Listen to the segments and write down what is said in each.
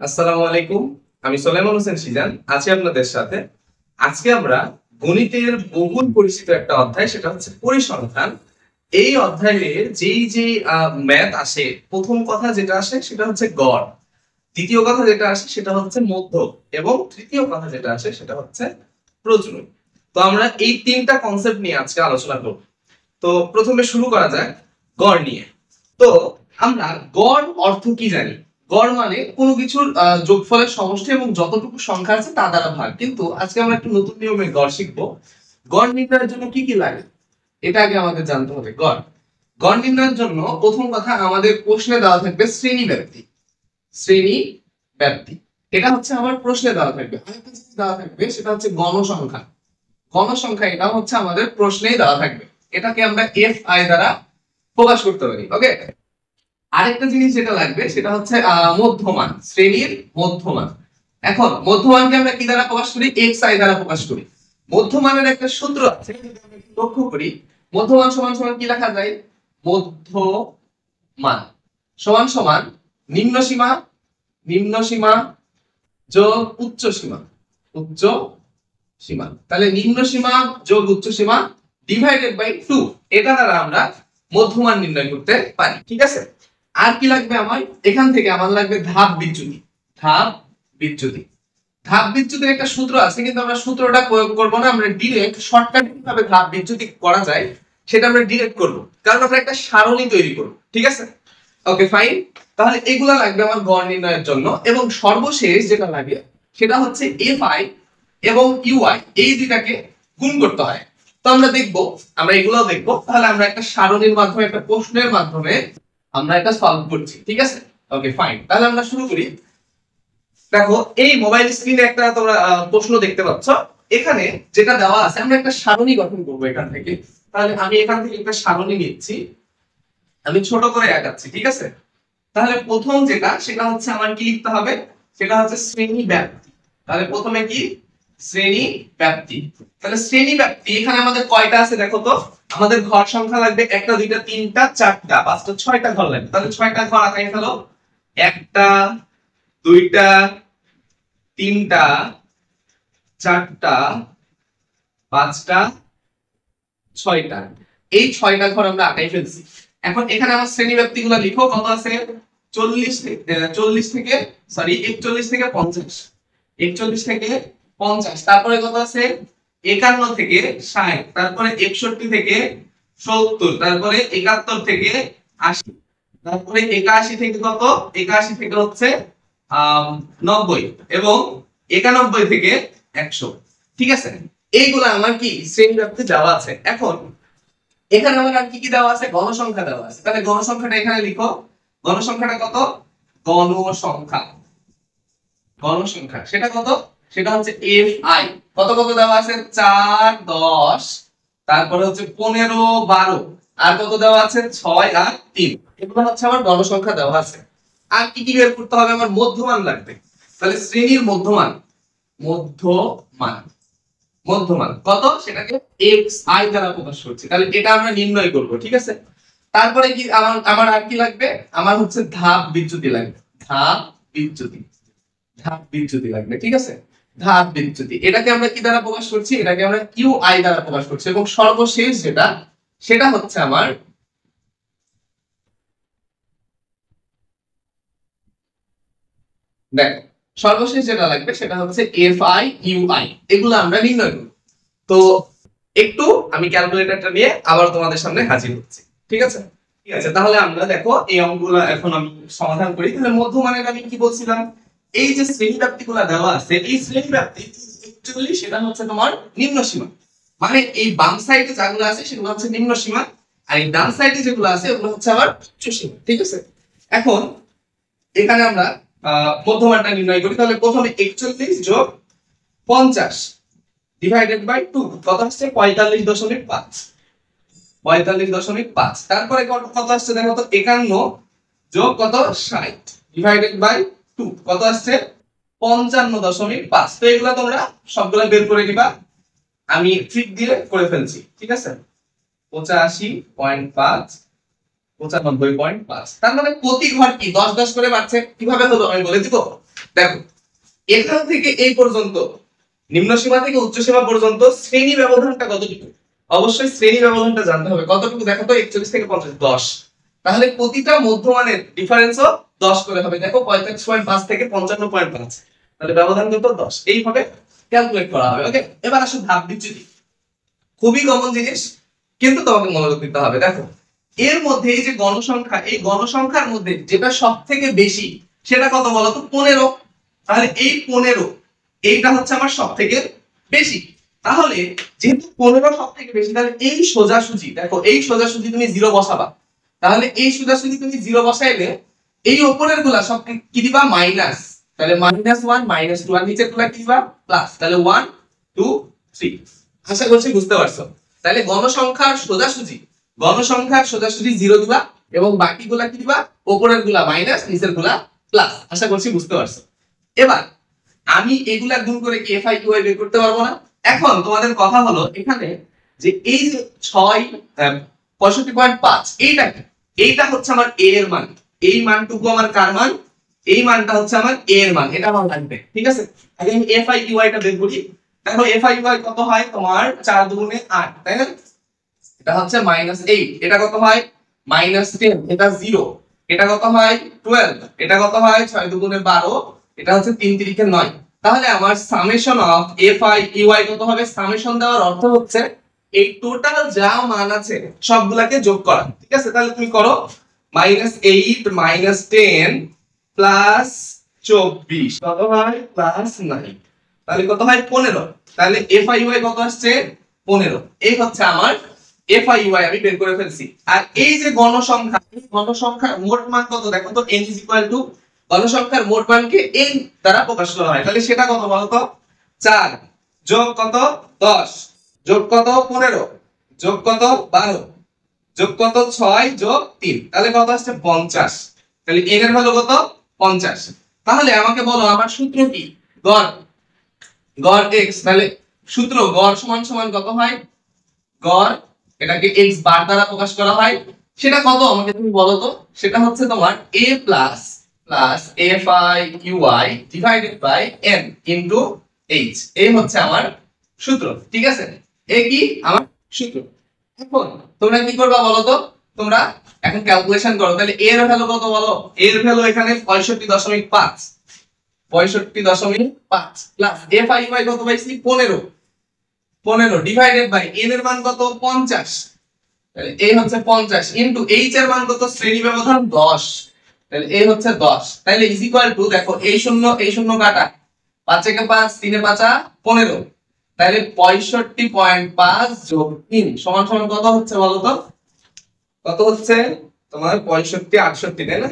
আসসালামু আলাইকুম। আমি সোলাইমান হোসেন সিজান আছি আপনাদের সাথে। আজকে আমরা গণিতের বহুল পরিচিত একটা অধ্যায়, সেটা হচ্ছে পরিসংখ্যান। এই অধ্যায়ের যেই ম্যাথ আসে, প্রথম কথা যেটা আসে সেটা হচ্ছে গড়, দ্বিতীয় কথা যেটা আসে সেটা হচ্ছে মধ্য, এবং তৃতীয় কথা যেটা আসে সেটা হচ্ছে প্রজনন। তো আমরা এই তিনটা কনসেপ্ট নিয়ে আজকে আলোচনা করব। তো প্রথমে শুরু করা যাক গড় নিয়ে। তো আমরা গড় অর্থ কি জানি? গড় মানে কোনো কিছুর যোগফলের সমষ্টি এবং যতটুকু সংখ্যা আছে তা দ্বারা ভাগ। কিন্তু আজকে আমরা একটু নতুন নিয়মে গড় শিখবো। গড় নির্ণয়ের জন্য কি কি লাগে এটা আগে আমাদের জানতে হবে। গড় গড় নির্ণয়ের জন্য প্রথম কথা, আমাদের প্রশ্নে দেওয়া থাকবে শ্রেণী ব্যাপ্তি। শ্রেণী ব্যাপ্তি এটা হচ্ছে আমার প্রশ্নে দেওয়া থাকবে। আরেকটা জিনিস দেওয়া থাকবে সেটা হচ্ছে গণসংখ্যা। গণসংখ্যা এটা হচ্ছে আমাদের প্রশ্নেই দেওয়া থাকবে। এটাকে আমরা এফ আই দ্বারা প্রকাশ করতে পারি। ওকে, আরেকটা জিনিস যেটা লাগবে সেটা হচ্ছে মধ্যমান, শ্রেণীর মধ্যমান। এখন মধ্যমানকে আমরা কি দ্বারা প্রকাশ করি? এক্স আই দ্বারা প্রকাশ করি। মধ্যমানের একটা সূত্র আছে, যদি আমরা একটু লক্ষ্য করি, মধ্যমান সমান সমান কি লেখা যায়? মধ্যমান সমান সমান নিম্ন সীমা, নিম্ন সীমা যোগ উচ্চ সীমা, উচ্চ সীমা। তাহলে নিম্ন সীমা যোগ উচ্চ সীমা ডিভাইডেড বাই 2, এটা দ্বারা আমরা মধ্যমান নির্ণয় করতে পারি। ঠিক আছে, আর কি লাগবে আমার? এখান থেকে আমার লাগবে ধাপ বিচ্যুতি। ধাপ বিচ্যুতি, ধাপ বিচ্যুতির একটা সূত্র আছে, কিন্তু আমরা সূত্রটা প্রয়োগ করব না। আমরা ডিরেক্ট শর্টকাট কিভাবে ধাপ বিচ্যুতি করা যায় সেটা আমরা ডিরেক্ট করব, কারণ আমরা একটা সারণী তৈরি করব। ঠিক আছে, ওকে ফাইন। তাহলে এগুলা লাগবে আমার গড় নির্ণয়ের জন্য। এবং সর্বশেষ যেটা লাগে সেটা হচ্ছে এফ আই এবং ইউআই, এই দুটাকে গুণ করতে হয়। তো আমরা দেখব, আমরা এগুলোও দেখব। তাহলে আমরা একটা সারণীর মাধ্যমে, একটা প্রশ্নের মাধ্যমে আমরা এটা সলভ করছি। ঠিক আছে, ওকে ফাইন। তাহলে আমরা শুরু করি। দেখো, এই মোবাইল স্ক্রিনে একটা তোমরা প্রশ্ন দেখতে পাচ্ছ। এখানে যেটা দেওয়া আছে, আমরা একটা সারণী গঠন করব এখান থেকে। তাহলে আমি এখান থেকে একটা সারণী নিচ্ছি, আমি ছোট করে আঁকাচ্ছি। ঠিক আছে, তাহলে প্রথম যেটা সেটা হচ্ছে আমার কি লিখতে হবে? সেটা হচ্ছে শ্রেণী ব্যাপ্তি। তাহলে প্রথমে কি? শ্রেণী ব্যাপ্তি। তাহলে শ্রেণী ব্যাপ্তি এখানে আমাদের কয়টা আছে দেখো তো। আমাদের ঘর সংখ্যা লাগবে একটা, দুইটা, তিনটা, চারটা, পাঁচটা, ছয়টা ঘর লাগবে। তাহলে ছয়টা ঘর আঁকাই ফেলো। একটা, দুইটা, তিনটা, চারটা, পাঁচটা, ছয়টা। এই ছয়টা ঘর আমরা আঁকাই ফেলছি। এখন এখানে আমার শ্রেণী ব্যাপ্তি গুলো লিখো। কত আছে? 40 থেকে সরি 41 থেকে 50, 41 থেকে 50। তারপরে কত আছে? 51 থেকে 60, তারপরে 61 থেকে 70, তারপরে 71 থেকে 80, তারপরে 81 থেকে কত? 81 থেকে হচ্ছে 90, এবং 91 থেকে 100। ঠিক আছে, এইগুলা আমার কি শ্রেণী ব্যাপ্তি দেওয়া আছে। এখন এখানে আমার আর কি কি দেওয়া আছে? গণসংখ্যা দেওয়া আছে। তাহলে গণসংখ্যাটা এখানে লিখো। গণসংখ্যাটা কত? গণসংখ্যা, গণসংখ্যা সেটা কত? সেটা হচ্ছে এফ আই। কত কত দেওয়া আছে? 4, 10, তারপরে হচ্ছে 15, 12, আর কত দেওয়া আছে? 6 আর 3। এগুলো হচ্ছে আমার গণসংখ্যা দেওয়া আছে। আর কি কি বের করতে হবে? আমার মধ্যমান লাগবে। তাহলে শ্রেণীর মধ্যমান, মধ্যমান, মধ্যমান কত? সেটাকে এক্স আই দ্বারা প্রকাশ করছি। তাহলে এটা আমরা নির্ণয় করব। ঠিক আছে, তারপরে কি আমার আমার আর কি লাগবে? আমার হচ্ছে ধাপ বিচ্যুতি লাগবে। ধাপ বিচ্যুতি, ধাপ বিচ্যুতি লাগবে। ঠিক আছে, ধাপ বিচ্যুতি এটাকে আমরা কি দ্বারা প্রকাশ করছি? এটাকে আমরা ইউ আই দ্বারা প্রকাশ করছি। এবং সর্বশেষ যেটা, সেটা হচ্ছে আমার দেখো, সর্বশেষ যেটা লাগবে সেটা হচ্ছে এফ আই ইউ আই। এগুলো আমরা নির্ণয় করব। তো একটু আমি ক্যালকুলেটরটা নিয়ে আবার তোমাদের সামনে হাজির হচ্ছি। ঠিক আছে, ঠিক আছে। তাহলে আমরা দেখো এই অঙ্কগুলো এখন আমি সমাধান করি। তাহলে মধ্যমানের আমি কি বলছিলাম? এই যে শ্রেণী ব্যাপ্তিগুলো দেওয়া আছে, এই শ্রেণী ব্যাপ্তি অ্যাকচুয়ালি সেটা হচ্ছে তোমার নিম্ন সীমা। মানে এই বাম সাইডে যেগুলো আছে সেগুলো হচ্ছে নিম্ন সীমা, আর এই ডান সাইডে যেগুলো আছে ওগুলো হচ্ছে আবার উচ্চ সীমা। ঠিক আছে, এখন এখানে আমরা মধ্যমানটা নির্ণয় করি। তাহলে প্রথমে 41 যোগ 50 ডিভাইডেড বাই 2 কত আসছে? 45.5, 45.5। তারপরে কত আসছে দেখো তো? 51 যোগ কত? 60 ডিভাইডেড বাই 2 কত আসছে? 55.5। তো এগুলা তোমরা সবগুলা বের করে নিবা, আমি ট্রিক দিয়ে করে ফেলছি। ঠিক আছে, 85.5, 95.5। তার মানে প্রতি ঘর কি 10 10 করে বাড়ছে। কিভাবে হলো আমি বলে দিব। দেখো এখান থেকে এই পর্যন্ত নিম্ন সীমা থেকে উচ্চ সীমা পর্যন্ত শ্রেণী ব্যবধানটা কতটুকু? অবশ্যই শ্রেণী ব্যবধানটা জানতে হবে। কতটুকু দেখো তো, 41 থেকে 50, 10। তাহলে প্রতিটা মধ্যমানের ডিফারেন্সও 10 করে হবে। দেখো 45.5 থেকে 55.5, তাহলে ব্যবধান কত? 10। এইভাবে ক্যালকুলেট করা হবে। ওকে, এবার আসো ধাপ বিচ্যুতি। খুবই কমন জিনিস, কিন্তু তোমাকে মনোযোগ দিতে হবে। দেখো এর মধ্যে এই যে গণসংখ্যা, এই গণসংখ্যার মধ্যে যেটা সব থেকে বেশি সেটা কত বলতো? 15। তাহলে এই 15, এইটা হচ্ছে আমার সব থেকে বেশি। তাহলে যেহেতু 15 সব থেকে বেশি, তাহলে এই সোজাসুজি দেখো, এই সোজাসুজি তুমি 0 বসাবা। তাহলে এই সোজাসুজি তুমি 0 বসাইলে এই উপরের গুলা সব কি দিবা? মাইনাস। তাহলে -1, -2, আর নিচের গুলা কি দিবা? প্লাস। তাহলে 1 2 3। আশা করছি বুঝতে পারছো। তাহলে গণসংখ্যার সোজাসুজি 0 দিবা, এবং বাকিগুলা কি দিবা? উপরের গুলা মাইনাস, নিচের গুলা প্লাস। আশা করছি বুঝতে পারছো। এবার আমি এগুলা গুণ করে কি এফআই কিউআই বের করতে পারবো না? এখন তোমাদের কথা হলো এখানে যে এই যে 65.5, এইটা কি? এইটা হচ্ছে আমার এ এর মান। এই মানটুকু আমার কার মান? এই মানটা হচ্ছে আমার এ এর মান। এটা আমার লাগবে, ঠিক আছে? আগে আমি এফআই কিউআইটা বের করি। দেখো এফআই কিউআই কত হয় তোমার? 4 দুগুণে 8, তাই না? এটা হচ্ছে -8। এটা কত হয়? -10। এটা 0। এটা কত হয়? 12। এটা কত হয়? 6 দুগুণে 12। এটা হচ্ছে 3 3 9। তাহলে আমার summation of F I U I কত হবে? সামেশন দেওয়ার অর্থ হচ্ছে এই টোটাল যা মান আছে সবগুলাকে যোগ করা, ঠিক আছে? তাহলে তুমি করো -8 -10 প্লাস 24 কত হয়? প্লাস 9। তাহলে কত হয়? 15। তাহলে এফ আই ইউ আই কত আসছে? 15। এই হচ্ছে আমার এফ আই ইউ আই, আমি বের করে ফেলছি। আর এই যে গণসংখ্যা, এই গণসংখ্যার মোট মান কত? দেখো তো, n ইজ ইকুয়াল টু গণসংখ্যার মোট মানকে n দ্বারা প্রকাশ করা হয়। তাহলে সেটা কত বলতো? 4 যোগ কত? 10 যোগ কত? 15 যোগ কত? 12 যোগ কত? 6 যোগ 3, তাহলে কত আসছে? 50। তাহলে n এর ভ্যালু কত? 50। তাহলে আমাকে বলো আমার সূত্র কি? গড়, গড় x। তাহলে সূত্র গড় সমান সমান কত হয়? গড়, এটাকে x বার দ্বারা প্রকাশ করা হয়। সেটা কত আমাকে তুমি বলো তো? সেটা হচ্ছে তোমার a plus fi divided by n into h। এই হচ্ছে আমার সূত্র, ঠিক আছে? এ কি আমার সূত্র। এখন তোমরা কি করবা বলো তো? তোমরা এখন ক্যালকুলেশন করো। তাহলে a এর ভ্যালু কত বলো? a এর ভ্যালু এখানে 65.5, 65.5 প্লাস fi কত পাইছি? 15 ডিভাইডেড বাই n এর মান কত? 50। তাহলে এই হচ্ছে 50 ইনটু h এর মান কত? শ্রেণী ব্যবধান 10। তাহলে এই হচ্ছে 10। তাহলে ইজ ইকুয়াল টু, দেখো এই শূন্য কাটা, 5 একে 5, 3 এ 5 15। তাহলে 65.5 যোগ 3 সমান সমান কত হচ্ছে বলো তো? কত হচ্ছে তোমার? 65 68, তাই না?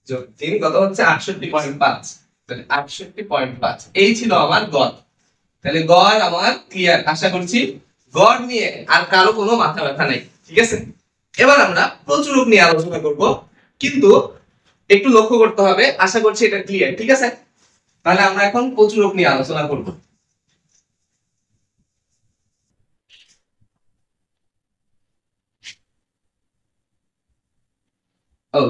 যোগ 3 কত হচ্ছে? 68.5। তাহলে 68.5 এই ছিল আমার গড়। তাহলে গড় আমার ক্লিয়ার। আশা করছি গড় নিয়ে আর কারো কোনো মাথা ব্যথা নেই, ঠিক আছে? এবার আমরা প্রচুরক নিয়ে আলোচনা করব, কিন্তু একটু লক্ষ্য করতে হবে। আশা করছি এটা ক্লিয়ার, ঠিক আছে? তাহলে আমরা এখন প্রচুরক নিয়ে আলোচনা করব। ও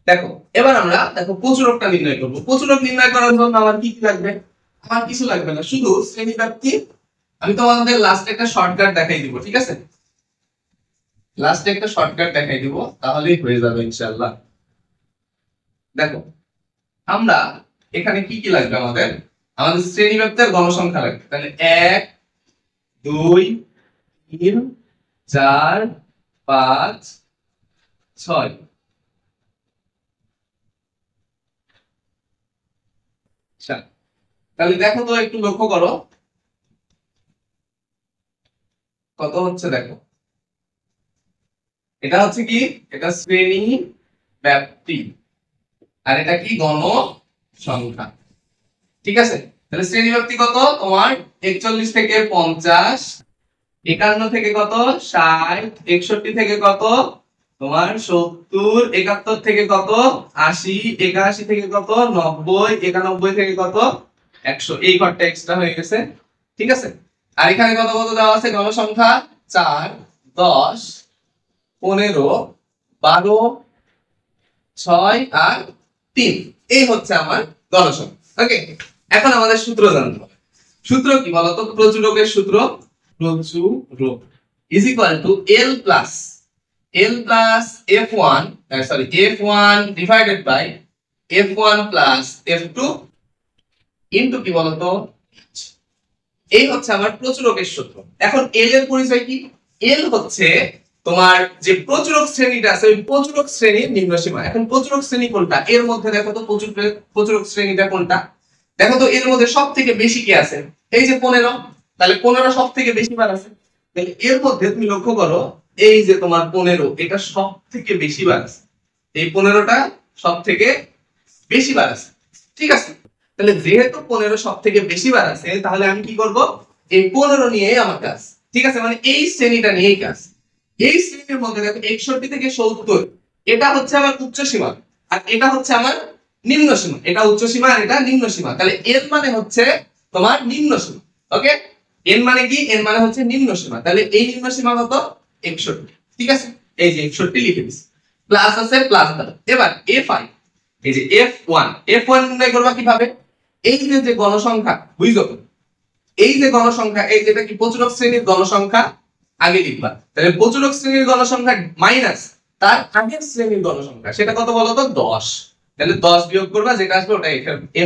দেখো, এবার আমরা দেখো প্রচুরকটা নির্ণয় করব। প্রচুরক নির্ণয় করার জন্য আমার কি কি লাগবে? আমার কিছু লাগবে না, শুধু শ্রেণী ব্যাপ্তি। আমি তোমাদের লাস্টে একটা শর্টকাট দেখাই দিব, ঠিক আছে? লাস্টে একটা শর্টকাট দেখাই দিব, তাহলেই হয়ে যাবে ইনশাআল্লাহ। দেখো আমরা এখানে কি কি লাগবে? আমাদের শ্রেণী ব্যাপ্তের গণসংখ্যা লাগবে। তাহলে 1 2 3 4 5 6। আচ্ছা, তাহলে দেখো তো, একটু লক্ষ্য করো কত হচ্ছে। দেখো এটা হচ্ছে কি? এটা শ্রেণী ব্যাপ্তি, আর এটা কি? গণসংখ্যা, ঠিক আছে? তাহলে শ্রেণী ব্যাপ্তি কত তোমার? 41 থেকে 50, 51 থেকে কত? 60, 61 থেকে কত তোমার? 70, 71 থেকে কত? 80, 81 থেকে কত? 90, 91 থেকে কত? 100। এই ঘরটা এক্সট্রা হয়ে গেছে, ঠিক আছে? আর এখানে কত কত দেওয়া আছে? গণসংখ্যা 4 10 15 12 6 আর 3। এই হচ্ছে আমার গণসংখ্যা। ওকে, এখন আমাদের সূত্র জানতে হবে। সূত্র কি বলতো? প্রচুরকের সূত্র, প্রচুরক is equal to L plus F1 F1 divided by F1 plus F2 into কি বলতো, এই হচ্ছে আমার প্রচুরকের সূত্র। এখন L এর পরিচয় কি? L হচ্ছে তোমার যে প্রচুরক শ্রেণীটা আছে ওই প্রচুরক শ্রেণীর নিম্ন সীমা। এখন প্রচুরক শ্রেণী কোনটা? এর মধ্যে দেখো তো প্রচুরক শ্রেণীটা কোনটা? দেখো তো এর মধ্যে সবথেকে বেশি কি আছে? এই যে 15, তাহলে 15 সবথেকে বেশি বার আছে। তাহলে এর মধ্যে তুমি লক্ষ্য করো, এই যে তোমার 15 এটা সবথেকে বেশি বার আছে, এই 15টা সবথেকে বেশি বার আছে। ঠিক আছে, তাহলে যেহেতু 15 সবথেকে বেশি বার আছে, তাহলে আমি কি করব? এই 15 নিয়েই আমার কাজ। ঠিক আছে, মানে এই শ্রেণীটা নিয়েই কাজ। এই শ্রেণীর মধ্যে দেখো 61 থেকে 70 এটা হচ্ছে আমার উচ্চ সীমা, আর এটা হচ্ছে আমার নিম্ন সীমা। এটা উচ্চ সীমা আর এটা নিম্ন সীমা। তাহলে এর মানে হচ্ছে তোমার নিম্ন সীমা। ওকে, এর মানে কি? এর মানে হচ্ছে নিম্ন সীমা। তাহলে এই নিম্ন সীমা কত? 61। ঠিক আছে, এই যে 61 লিখে দিছি, প্লাস আছে প্লাস দ্বারা। এবার F5, এই যে F1 নির্ণয় করবা কিভাবে? এই যে গণসংখ্যা, বুঝছো? এই যে গণসংখ্যা, এই যেটা কি প্রচুরক শ্রেণীর গণসংখ্যা আগে লিখবা। তাহলে প্রচুরক শ্রেণীর গণসংখ্যা মাইনাস তার আগের শ্রেণীর গণসংখ্যা, সেটা কত বলো তো? 10। তাহলে 10 বিয়োগ করবা, যেটা আসবে ওটা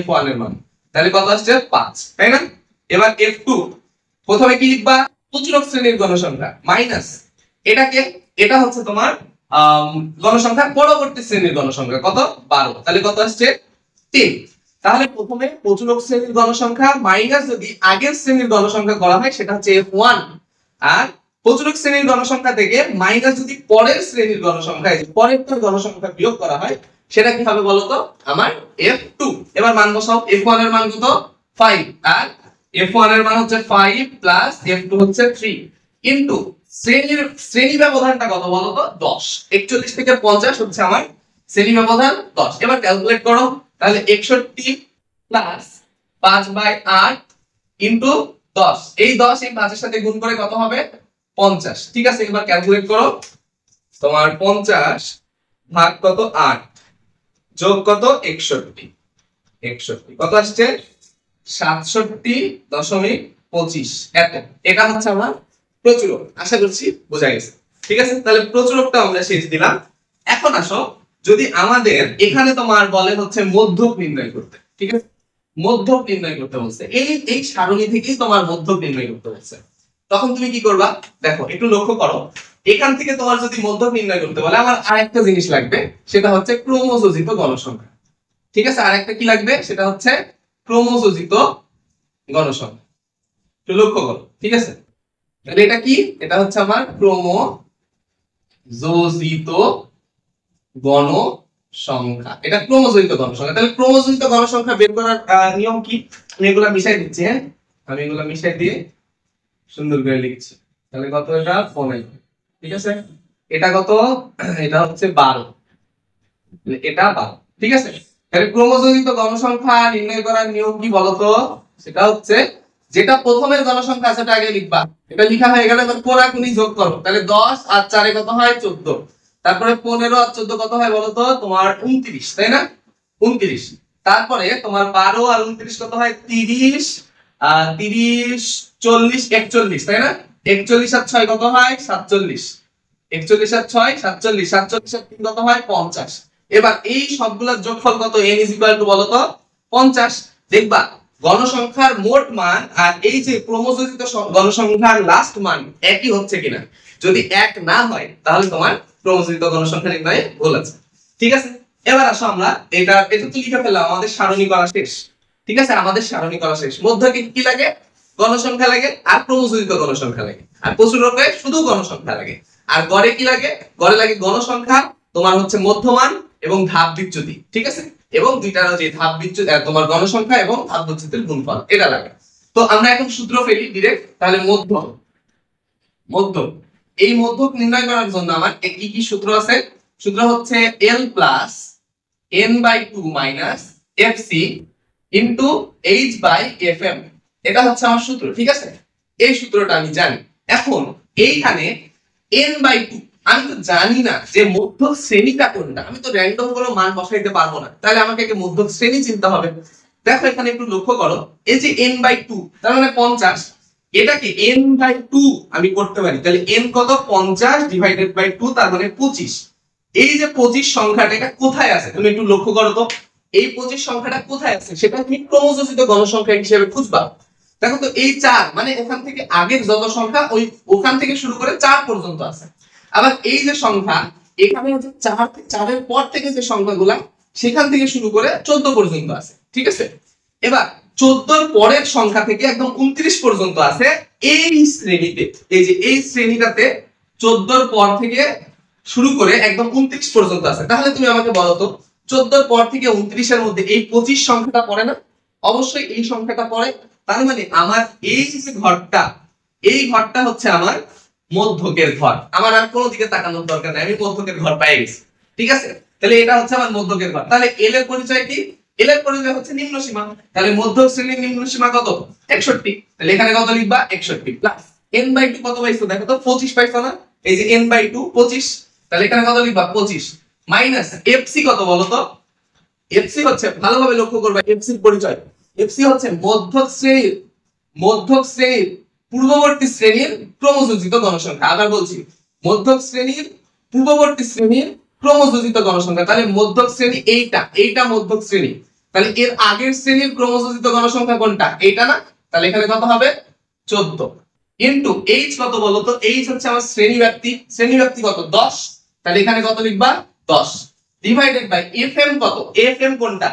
F1 এর মান। তাহলে কত আসছে? 5, তাই না? এবার F2, প্রথমে কি লিখবা? প্রচুরক শ্রেণীর গণসংখ্যা মাইনাস এটাকে, এটা হচ্ছে তোমার গণসংখ্যা পরবর্তী শ্রেণীর গণসংখ্যা, কত? 12। তাহলে কত আসছে? 3। তাহলে প্রথমে প্রচুরক শ্রেণীর গণসংখ্যা মাইনাস যদি আগের শ্রেণীর গণসংখ্যা করা হয় সেটা হচ্ছে F1, আর প্রচুরক শ্রেণীর গণসংখ্যা থেকে মাইনাস যদি পরের শ্রেণীর গণসংখ্যা, এই পরেরটার গণসংখ্যা বিয়োগ করা হয় সেটা কি হবে বলতো? আমার F2। এবার মান বসাও। F1 এর মান কত? 5, আর F1 এর মান হচ্ছে 5 প্লাস F2 হচ্ছে 3 ইনটু শ্রেণী ব্যবধানটা কত বলতো? 10। 41 থেকে 50 হচ্ছে আমার শ্রেণী ব্যবধান 10। এবার ক্যালকুলেট করো। তাহলে 61 প্লাস 5/8 ইনটু 10, এই 10 এই 5 এর সাথে গুণ করে কত হবে? 50। ঠিক আছে, এবার ক্যালকুলেট করো। তোমার 50 ভাগ কত? 8 যোগ কত? 61 কত আসছে? 67.25। এত, এটা হচ্ছে আমার প্রচুরক। আশা করছি বোঝা গেছে। ঠিক আছে, তাহলে প্রচুরকটা আমরা শেষ দিলাম। এখন আসো, যদি আমাদের এখানে তোমার বলে হচ্ছে মধ্যক নির্ণয় করতে, ঠিক আছে, মধ্যক নির্ণয় করতে বলছে, এই সারণী থেকেই তোমার মধ্যক নির্ণয় করতে বলছে, তখন তুমি কি করবা? দেখো একটু লক্ষ্য করো, এখান থেকে তোমার যদি মধ্যক নির্ণয় করতে বলে, আমার আরেকটা জিনিস লাগবে, সেটা হচ্ছে ক্রমযোজিত গণসংখ্যা। ঠিক আছে, আরেকটা কি লাগবে? সেটা হচ্ছে ক্রমযোজিত গণসংখ্যা। একটু লক্ষ্য করো, ঠিক আছে। তাহলে এটা কি? এটা হচ্ছে আমার ক্রমযোজিত গণসংখ্যা। এটা ক্রমযোজিত গণসংখ্যা। তাহলে ক্রমযোজিত গণসংখ্যা বের করার নিয়ম কি? আমি এগুলা মিশাই দিচ্ছি। হ্যাঁ, আমি এগুলা মিশাই দিয়ে সুন্দর করে লিখছি। তাহলে কত? এটা 15। ঠিক আছে, এটা কত? এটা হচ্ছে 12। এটা 12। ঠিক আছে, তাহলে ক্রমযোজিত গণসংখ্যা নির্ণয় করার নিয়ম কি বলতো? সেটা হচ্ছে যেটা প্রথমের গণসংখ্যা সেটা আগে লিখবা। এটা লেখা হয়ে গেলে এবার কোনাকুনি যোগ করো। তাহলে 10 আর 4 কত হয়? 14। তারপরে 15 আর 14 কত হয় বলতো? তোমার 29, তাই না? 29। তারপরে তোমার 12 আর 29 কত হয়? 30, 30, 40, 41, তাই না? 41 আর 6 কত হয়? 47। 41 আর 6 47, 47 আর 3 কত হয়? 50। এবার এই সবগুলোর যোগফল কত? n বলতো 50। দেখবা গণসংখ্যার মোট মান আর এই যে ক্রমযোজিত গণসংখ্যার লাস্ট মান একই হচ্ছে কিনা। যদি এক না হয় তাহলে তোমার ক্রমযোজিত গণসংখ্যা নির্ণয়ে ভুল আছে। ঠিক আছে, এবার আসো আমরা এটা তো লিখে ফেললাম, আমাদের সারণী করা শেষ। ঠিক আছে, আমাদের সারণী করা শেষ। মধ্যকে কি লাগে? গণসংখ্যা লাগে, আর ক্রমযোজিত গণসংখ্যা লাগে, আর প্রচুরকে শুধু গণসংখ্যা লাগে। আর গড়ে কি লাগে? গড়ে লাগে গণসংখ্যা, তোমার হচ্ছে মধ্যমান এবং ধাপ বিচ্যুতি। ঠিক আছে, এবং দুইটার যে ধাপ বিচ্যুতি তোমার গণসংখ্যা এবং ধাপ বিচ্যুতির গুণফল, এটা লাগে। তো আমরা এখন সূত্র ফেলি ডাইরেক্ট। তাহলে মধ্যক, এই মধ্যক নির্ণয় করার জন্য আমার কি কি সূত্র আছে? সূত্র হচ্ছে L plus n/2 minus fc into h/fm। এটা হচ্ছে আমার সূত্র। ঠিক আছে, এই সূত্রটা আমি জানি। এখন এইখানে n/2 আমি তো জানি না যে মধ্যক শ্রেণীটা কোনটা, আমি তো র্যান্ডম কোনো মান বসাইতে পারবো না, তাহলে আমাকে একটা মধ্যক শ্রেণী চিনতে হবে। দেখো এখানে একটু লক্ষ্য করো, এই যে n/2 তার মানে 50, এটাকে n/2 আমি করতে পারি, তাহলে n কত 50/2 তার মানে 25। এই যে 25 সংখ্যাটা এটা কোথায় আছে তুমি একটু লক্ষ্য করো তো, এই 25 সংখ্যাটা কোথায় আছে সেটা তুমি ক্রমযোজিত গণসংখ্যা হিসেবে খুঁজবা। দেখো তো এই 4 মানে ওখান থেকে আগের যত সংখ্যা ওই ওখান থেকে শুরু করে 4 পর্যন্ত আছে। আবার এই যে সংখ্যা এখানে হচ্ছে 4 এর পর থেকে যে সংখ্যাগুলা সেখান থেকে শুরু করে 14 পর্যন্ত আছে, ঠিক আছে। এবার 14 এর পরের সংখ্যা থেকে একদম 29 পর্যন্ত আছে এই শ্রেণীতে, এই যে এই শ্রেণীটাতে 14 এর পর থেকে শুরু করে একদম 29 পর্যন্ত আছে। তাহলে তুমি আমাকে বলো তো 14 এর পর থেকে 29 এর মধ্যে এই 25 সংখ্যাটা পড়ে না? অবশ্যই এই সংখ্যাটা পড়ে। তার মানে আমার এই যে ঘরটা, এই ঘরটা হচ্ছে আমার মধ্যকের ঘর, আমার আর কোনো দিকে তাকানোর দরকার নাই, আমি মধ্যকের ঘর পেয়ে গেছি, ঠিক আছে। তাহলে এটা হচ্ছে আমার মধ্যকের ঘর। তাহলে এল এর পরিচয় কি? এল এর পরিচয় হচ্ছে নিম্ন সীমা। তাহলে মধ্যক শ্রেণীর নিম্ন সীমা কত? 61। তাহলে এখানে কত লিখবা? 61 প্লাস n/2 কত পাইছো দেখো তো, 25 পাইছো না? এই যে n/2 25, তাহলে এখানে কত লিখবা? 25 মাইনাস fc কত বলো তো? fc হচ্ছে, ভালোভাবে লক্ষ্য করবা fc এর পরিচয়, fc হচ্ছে মধ্যক শ্রেণীর পূর্ববর্তী শ্রেণীর ক্রমযোজিত গণসংখ্যা। আবার বলছি, মধ্যক শ্রেণীর পূর্ববর্তী শ্রেণীর ক্রমযোজিত গণসংখ্যা। তাহলে মধ্যক শ্রেণী এইটা মধ্যক শ্রেণী, তাহলে এর আগের শ্রেণীর ক্রমযোজিত গণসংখ্যা কোনটা? এইটা না? তাহলে এখানে কত হবে? 14 ইনটু h কত বলো তো? h হচ্ছে আমার শ্রেণী ব্যাপ্তি কত? 10, তাহলে এখানে কত লিখবা? 10 ডিভাইডেড বাই fm কত? fm কোনটা?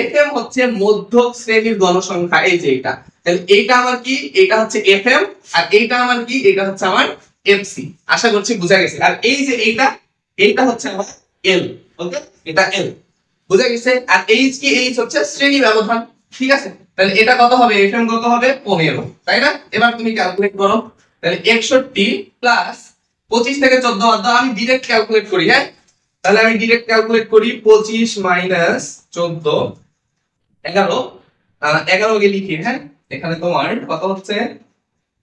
fm হচ্ছে মধ্যক শ্রেণীর গণসংখ্যা, এই যে এটা। তাহলে এইটা আমার কি? এটা হচ্ছে fm, আর এইটা আমার কি? এটা হচ্ছে আমার fc। আশা করছি বুঝা গেছে। আর এই যে এইটা হচ্ছে আমার l, ওকে, এটা l, বুঝা গেছে। আর h কি? h হচ্ছে শ্রেণী ব্যবধান, ঠিক আছে। তাহলে এটা কত হবে? fm কত হবে? 15, তাই না? এবার তুমি ক্যালকুলেট করো, তাহলে 61 প্লাস 25 থেকে 14 বাদ দাও, আমি ডাইরেক্ট ক্যালকুলেট করি, হ্যাঁ। তাহলে আমি ডাইরেক্ট ক্যালকুলেট করি, 25 মাইনাস 14 11 কে লিখি, হ্যাঁ। এখানে তোমার কত হচ্ছে?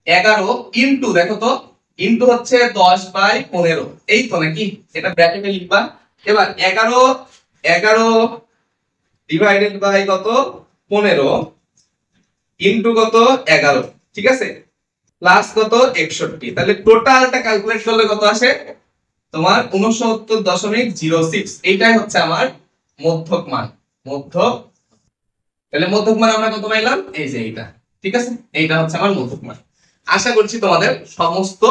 11 ইনটু, দেখো তো ইনটু হচ্ছে 10/15, এই তো নাকি? এটা ব্র্যাকেটে লিখবা। এবার 11 ডিভাইডেড বাই কত? 15 ইনটু কত? 11, ঠিক আছে, প্লাস কত? 61। তাহলে টোটালটা ক্যালকুলেট করলে কত আসে? তোমার 69.06। এইটাই হচ্ছে আমার মধ্যক মান, তাহলে মধ্যক মান আমরা কত পাইলাম? এই যে এইটা, ঠিক আছে, এইটা হচ্ছে আমার মধ্যক মান। আশা করছি তোমাদের সমস্ত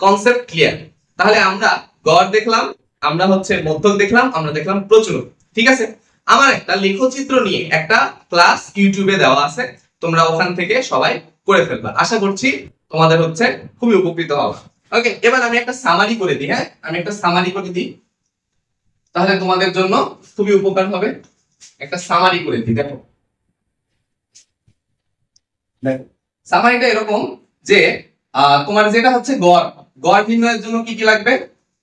কনসেপ্ট ক্লিয়ার। তাহলে আমরা গড় দেখলাম, আমরা হচ্ছে মধ্যক দেখলাম, আমরা দেখলাম প্রচুরক, ঠিক আছে। আমার একটা লেখচিত্র নিয়ে একটা ক্লাস ইউটিউবে দেওয়া আছে, তোমরা ওখান থেকে সবাই করে ফেলবা। আশা করছি তোমাদের হচ্ছে খুবই উপকৃত হবে। ওকে, এবার আমি একটা সামারি করে দিই, হ্যাঁ, আমি একটা সামারি করে দিই, তাহলে তোমাদের জন্য খুবই উপকার হবে। একটা সামারি করে দিই, দেখো সামারিটা এরকম যে তোমার যেটা হচ্ছে গড় নির্ণয়ের জন্য কি কি লাগবে?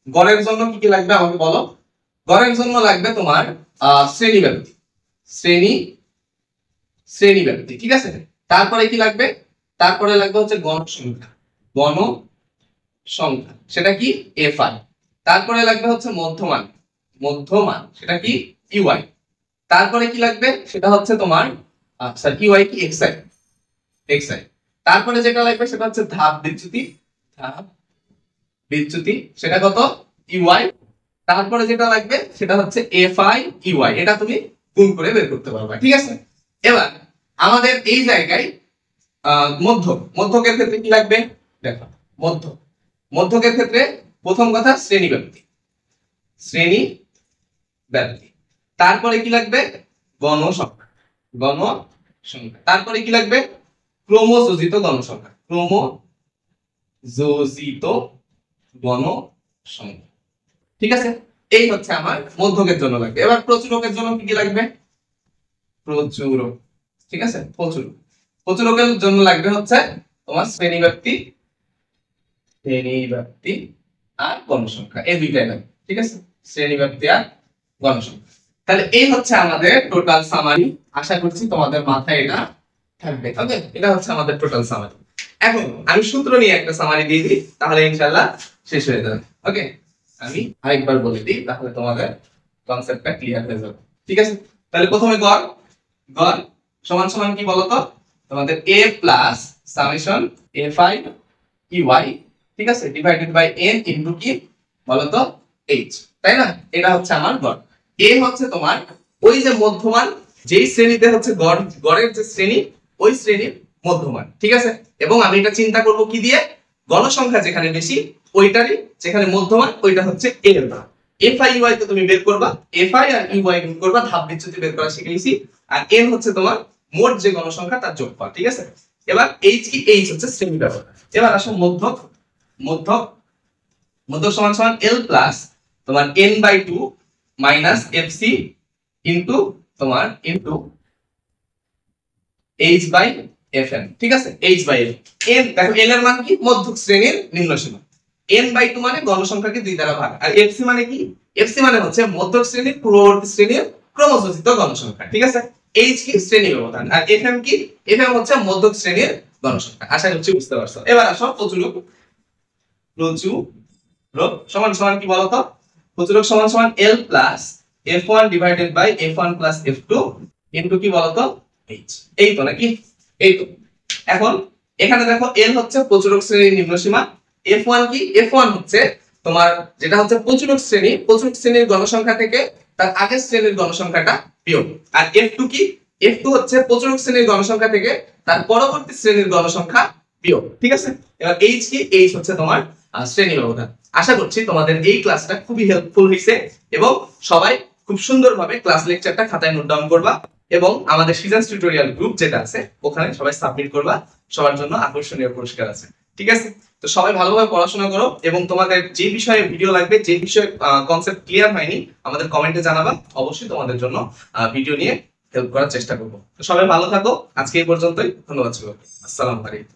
গড়ের জন্য কি কি লাগবে আমাকে বলো। গড়ের জন্য লাগবে তোমার শ্রেণী ব্যাপ্তি, ঠিক আছে। তারপরে কি লাগবে? তারপরে লাগবে হচ্ছে গণসংখ্যা, সেটা কি? fi। তারপরে লাগবে হচ্ছে মধ্যমান, সেটা কি? ui। তারপরে কি লাগবে? সেটা হচ্ছে তোমার ui কি? xi। তারপরে যেটা লাগবে সেটা হচ্ছে ধাপ বিচ্যুতি, সেটা কত? ui। তারপরে যেটা লাগবে সেটা হচ্ছে fi ui, এটা তুমি গুণ করে বের করতে পারবে, ঠিক আছে। এবার আমাদের এই জায়গায় মধ্যকের ক্ষেত্রে কি লাগবে? দেখো, মধ্যকের ক্ষেত্রে প্রথম কথা শ্রেণী ব্যাপ্তি। তারপরে কি লাগবে? গণসংখ্যা। তারপরে কি লাগবে? ক্রমযোজিত গণসংখ্যা, ঠিক আছে। এই হচ্ছে আমার মধ্যকের জন্য লাগবে। এবার প্রচুরকের জন্য কি কি লাগবে? প্রচুরক, ঠিক আছে। প্রচুরকের জন্য লাগবে হচ্ছে তোমার শ্রেণী ব্যাপ্তি আর গণসংখ্যা, এই দুইটাই লাগবে, ঠিক আছে, শ্রেণী ব্যাপ্তি আর গণসংখ্যা। তাহলে এই হচ্ছে আমাদের টোটাল সামারি। আশা করছি তোমাদের মাথায় এটা থাকবে, ওকে। এটা হচ্ছে আমাদের টোটাল সামারি। এখন আমি সূত্র নিয়ে একটা সামারি দিয়ে দিই, তাহলে ইনশাআল্লাহ শেষ হয়ে যাবে, ওকে। আমি আরেকবার বলে দিই, তাহলে তোমাদের কনসেপ্টটা ক্লিয়ার হয়ে যাবে। ঠিক আছে, তাহলে প্রথমে গড়, গড় সমান সমান কি বলতো, তোমাদের a plus summation a5 ey, ঠিক আছে, ডিভাইডেড বাই n ইনটু কি বলতো h, তাই না? এটা হচ্ছে আমার গড়। a হচ্ছে তোমার ওই যে মধ্যমান, যেই শ্রেণীতে হচ্ছে গড়, গড়ের যে শ্রেণী, ওই শ্রেণীর মধ্যমান। ঠিক আছে, এবং আমি এটা চিন্তা করব কি দিয়ে, গণসংখ্যা যেখানে বেশি ওইটারই, যেখানে মধ্যমান ওইটা হচ্ছে a এর মান। fi ui তো তুমি বের করবা, fi আর ui গুণ করবা, ধাপ বিচ্যুতি বের করা শিখেছি। আর n হচ্ছে তোমার মোট যে গণসংখ্যা তার যোগফল। ঠিক আছে, এবার h কি, h হচ্ছে শ্রেণী ব্যবধান। এবার আসো মধ্যক, মধ্যক, মধ্যক সমান সমান l প্লাস তোমার n/2 মাইনাস fc ইনটু তোমার ইনটু h/fn। ঠিক আছে, h/f n, দেখো n এর মান কি, মধ্যক শ্রেণীর নিম্ন সীমা, n/2 মানে গণসংখ্যাকে 2 দ্বারা ভাগ, আর fc মানে কি, fc মানে হচ্ছে মধ্যক শ্রেণীর পূর্ববর্তী শ্রেণীর ক্রমযোজিত গণসংখ্যা। ঠিক আছে, h কি শ্রেণী ব্যবধান, আর fm কি, fm হচ্ছে মধ্যক শ্রেণীর গণসংখ্যা। আশা করছি বুঝতে পারছো। এবার আসো প্রচুরক, প্রচুরক সমান সমান কি বলতো, প্রচুরক সমান সমান l plus f1 divided by f1 plus f2 into কি বলতো h। এই তো নাকি, এই তো। এখন এখানে দেখো l হচ্ছে প্রচুরক শ্রেণীর নিম্ন সীমা, f1 কি, f1 হচ্ছে তোমার যেটা হচ্ছে প্রচুরক শ্রেণী, প্রচুরক শ্রেণীর গণসংখ্যা থেকে তার আগের শ্রেণীর গণসংখ্যাটা বিয়োগ। আর f2 কি, f2 হচ্ছে প্রচুরক শ্রেণীর গণসংখ্যা থেকে তার পরবর্তী শ্রেণীর গণসংখ্যা বিয়োগ। ঠিক আছে, এবার h কি, h হচ্ছে তোমার শ্রেণী ব্যবধান। আশা করছি তোমাদের এই ক্লাসটা খুবই হেল্পফুল হয়েছে এবং সবাই খুব সুন্দরভাবে ক্লাস লেকচারটা খাতায় নোট ডাউন করবা এবং আমাদের সিজনস টিউটোরিয়াল গ্রুপ যেটা আছে ওখানে সবাই সাবমিট করবা, সবার জন্য আকর্ষণীয় পুরস্কার আছে। ঠিক আছে, তো সবাই ভালোভাবে পড়াশোনা করো এবং তোমাদের যে বিষয়ে ভিডিও লাগবে, যে বিষয়ে কনসেপ্ট ক্লিয়ার হয়নি আমাদের কমেন্টে জানাবা, অবশ্যই তোমাদের জন্য ভিডিও নিয়ে হেল্প করার চেষ্টা করব। তো সবাই ভালো থাকো, আজকে এই পর্যন্তই, ধন্যবাদ সবাইকে, আসসালামু আলাইকুম।